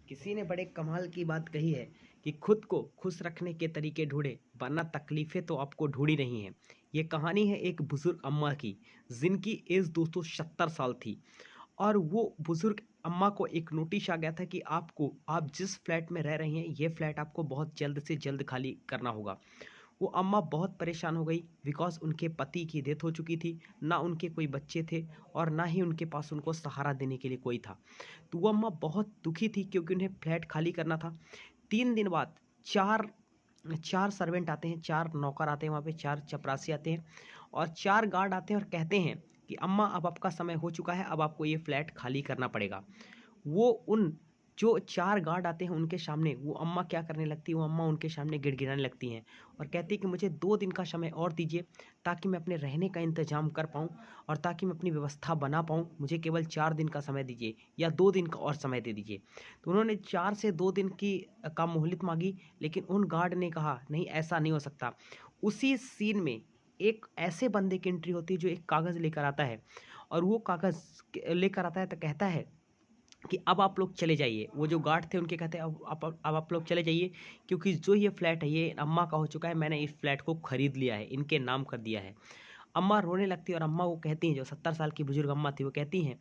किसी ने बड़े कमाल की बात कही है कि खुद को खुश रखने के तरीके ढूंढे वरना तकलीफें तो आपको ढूंढी नहीं है। ये कहानी है एक बुजुर्ग अम्मा की जिनकी एज दोस्तों 70 साल थी। और वो बुजुर्ग अम्मा को एक नोटिस आ गया था कि आप जिस फ्लैट में रह रही हैं ये फ्लैट आपको बहुत जल्द से जल्द खाली करना होगा। वो अम्मा बहुत परेशान हो गई बिकॉज़ उनके पति की डेथ हो चुकी थी, ना उनके कोई बच्चे थे और ना ही उनके पास उनको सहारा देने के लिए कोई था। तो वो अम्मा बहुत दुखी थी क्योंकि उन्हें फ्लैट खाली करना था। 3 दिन बाद 4 4 सर्वेंट आते हैं, 4 नौकर आते हैं वहाँ पे, 4 चपरासी आते हैं और 4 गार्ड आते हैं और कहते हैं कि अम्मा अब आपका समय हो चुका है, अब आपको ये फ्लैट खाली करना पड़ेगा। वो उन जो 4 गार्ड आते हैं उनके सामने वो अम्मा क्या करने लगती है, वो अम्मा उनके सामने गिड़गिड़ाने लगती हैं और कहती है कि मुझे 2 दिन का समय और दीजिए ताकि मैं अपने रहने का इंतज़ाम कर पाऊँ और ताकि मैं अपनी व्यवस्था बना पाऊँ। मुझे केवल 4 दिन का समय दीजिए या 2 दिन का और समय दे दीजिए। तो उन्होंने 4 से 2 दिन की का मोहलत माँगी, लेकिन उन गार्ड ने कहा नहीं ऐसा नहीं हो सकता। उसी सीन में एक ऐसे बंदे की एंट्री होती है जो एक कागज़ लेकर आता है और वो कागज़ लेकर आता है तो कहता है कि अब आप लोग चले जाइए। वो जो गार्ड थे उनके कहते हैं अब आप लोग चले जाइए क्योंकि जो ये फ्लैट है ये अम्मा का हो चुका है, मैंने इस फ्लैट को खरीद लिया है, इनके नाम कर दिया है। अम्मा रोने लगती है और अम्मा वो कहती हैं, जो 70 साल की बुजुर्ग अम्मा थी वो कहती हैं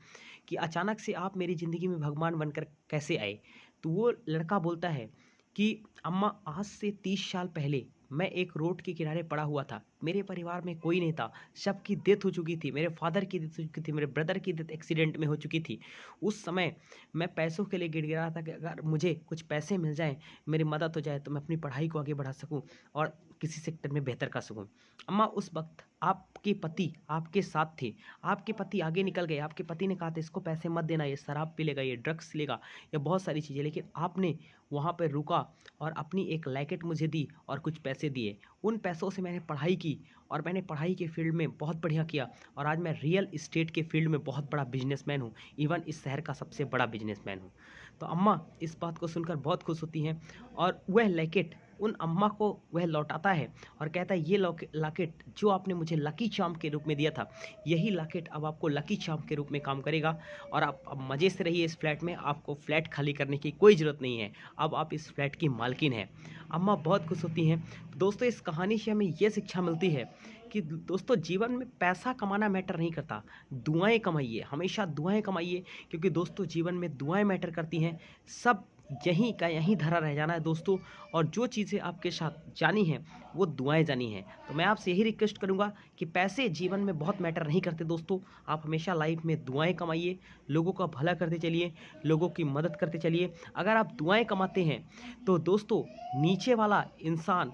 कि अचानक से आप मेरी ज़िंदगी में भगवान बनकर कैसे आए? तो वो लड़का बोलता है कि अम्मा आज से 30 साल पहले मैं एक रोड के किनारे पड़ा हुआ था। मेरे परिवार में कोई नहीं था, सबकी डेथ हो चुकी थी। मेरे फादर की डेथ हो चुकी थी, मेरे ब्रदर की डेथ एक्सीडेंट में हो चुकी थी। उस समय मैं पैसों के लिए गिड़गिड़ा रहा था कि अगर मुझे कुछ पैसे मिल जाएँ, मेरी मदद हो जाए तो मैं अपनी पढ़ाई को आगे बढ़ा सकूँ और किसी सेक्टर में बेहतर कर सकूँ। अम्मा उस वक़्त आपके पति आपके साथ थे, आपके पति आगे निकल गए, आपके पति ने कहा था इसको पैसे मत देना, ये शराब पी लेगा, ये ड्रग्स लेगा, या बहुत सारी चीज़ें, लेकिन आपने वहाँ पे रुका और अपनी एक लैकेट मुझे दी और कुछ पैसे दिए। उन पैसों से मैंने पढ़ाई की और मैंने पढ़ाई के फील्ड में बहुत बढ़िया किया और आज मैं रियल एस्टेट के फील्ड में बहुत बड़ा बिज़नेसमैन हूँ, इवन इस शहर का सबसे बड़ा बिज़नेसमैन हूँ। तो अम्मा इस बात को सुनकर बहुत खुश होती हैं और वह लैकेट उन अम्मा को वह लौटाता है और कहता है ये लॉकेट जो आपने मुझे लकी चार्म के रूप में दिया था, यही लॉकेट अब आपको लकी चार्म के रूप में काम करेगा और आप अब मज़े से रहिए इस फ्लैट में, आपको फ्लैट खाली करने की कोई ज़रूरत नहीं है, अब आप इस फ्लैट की मालकिन हैं। अम्मा बहुत खुश होती हैं। तो दोस्तों इस कहानी से हमें ये शिक्षा मिलती है कि दोस्तों जीवन में पैसा कमाना मैटर नहीं करता, दुआएँ कमाइए, हमेशा दुआएँ कमाइए क्योंकि दोस्तों जीवन में दुआएँ मैटर करती हैं। सब यहीं का यहीं धरा रह जाना है दोस्तों, और जो चीज़ें आपके साथ जानी हैं वो दुआएँ जानी हैं। तो मैं आपसे यही रिक्वेस्ट करूँगा कि पैसे जीवन में बहुत मैटर नहीं करते दोस्तों, आप हमेशा लाइफ में दुआएँ कमाइए, लोगों का भला करते चलिए, लोगों की मदद करते चलिए। अगर आप दुआएँ कमाते हैं तो दोस्तों नीचे वाला इंसान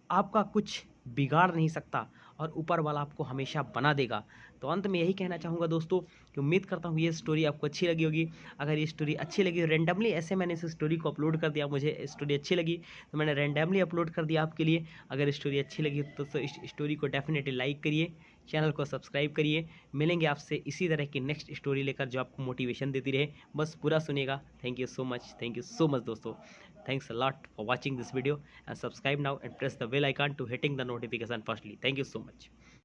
आपका कुछ बिगाड़ नहीं सकता और ऊपर वाला आपको हमेशा बना देगा। तो अंत में यही कहना चाहूँगा दोस्तों कि उम्मीद करता हूँ ये स्टोरी आपको अच्छी लगी होगी। अगर ये स्टोरी अच्छी लगी, रैंडमली ऐसे मैंने इस स्टोरी को अपलोड कर दिया, मुझे स्टोरी अच्छी लगी तो मैंने रैंडमली अपलोड कर दिया आपके लिए। अगर स्टोरी अच्छी लगी तो इस स्टोरी को डेफिनेटली लाइक करिए, चैनल को सब्सक्राइब करिए। मिलेंगे आपसे इसी तरह की नेक्स्ट स्टोरी लेकर जो आपको मोटिवेशन देती रहे। बस पूरा सुनिएगा। थैंक यू सो मच दोस्तों। Thanks a lot for watching this video and subscribe now and press the bell icon to hitting the notification firstly. Thank you so much.